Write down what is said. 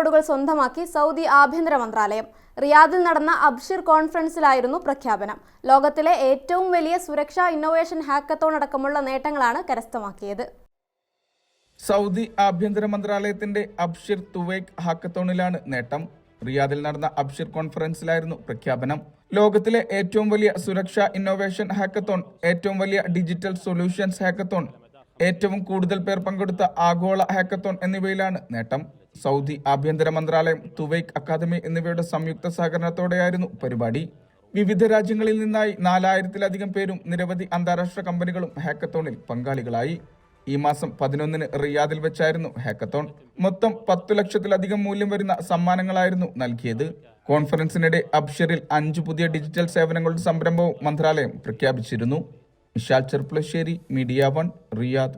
റെക്കോർഡുകൾ സ്വന്തമാക്കി സൗദി ആഭ്യന്തര മന്ത്രാലയം. റിയാദിൽ നടന്ന അബ്ഷിർ കോൺഫറൻസിലായിരുന്നു പ്രഖ്യാപനം. ലോകത്തിലെ ഏറ്റവും വലിയ സുരക്ഷാ ഇന്നോവേഷൻ ഹാക്കത്തോൺ അടക്കമുള്ള നേട്ടങ്ങളാണ് കരസ്ഥമാക്കിയത്. സൗദി ആഭ്യന്തര മന്ത്രാലയത്തിന്റെ അബ്ഷിർ തുവൈക് ഹാക്കത്തോണിലാണ് നേട്ടം. റിയാദിൽ നടന്ന അബ്ഷിർ കോൺഫറൻസിലായിരുന്നു പ്രഖ്യാപനം. ലോകത്തിലെ ഏറ്റവും വലിയ സുരക്ഷാ ഇന്നോവേഷൻ ഹാക്കത്തോൺ, ഏറ്റവും വലിയ ഡിജിറ്റൽ സൊല്യൂഷൻസ് ഹാക്കത്തോൺ, ഏറ്റവും കൂടുതൽ പേർ പങ്കെടുത്ത ആഗോള ഹാക്കത്തോൺ എന്നിവയിലാണ് നേട്ടം. സൗദി ആഭ്യന്തര മന്ത്രാലയം, തുവൈക് അക്കാദമി എന്നിവയുടെ സംയുക്ത സഹകരണത്തോടെയായിരുന്നു പരിപാടി. വിവിധ രാജ്യങ്ങളിൽ നിന്നായി 4000-ലധികം പേരും നിരവധി അന്താരാഷ്ട്ര കമ്പനികളും ഹാക്കത്തോണിൽ പങ്കാളികളായി. ഈ മാസം 11-ന് റിയാദിൽ വെച്ചായിരുന്നു ഹാക്കത്തോൺ. മൊത്തം 10 ലക്ഷത്തിലധികം മൂല്യം വരുന്ന സമ്മാനങ്ങളായിരുന്നു നൽകിയത്. കോൺഫറൻസിനിടെ അബ്ഷിറിൽ 5 പുതിയ ഡിജിറ്റൽ സേവനങ്ങളുടെ സംരംഭവും മന്ത്രാലയം പ്രഖ്യാപിച്ചിരുന്നു. Vishal Cherpulassery, media 1, Riyadh.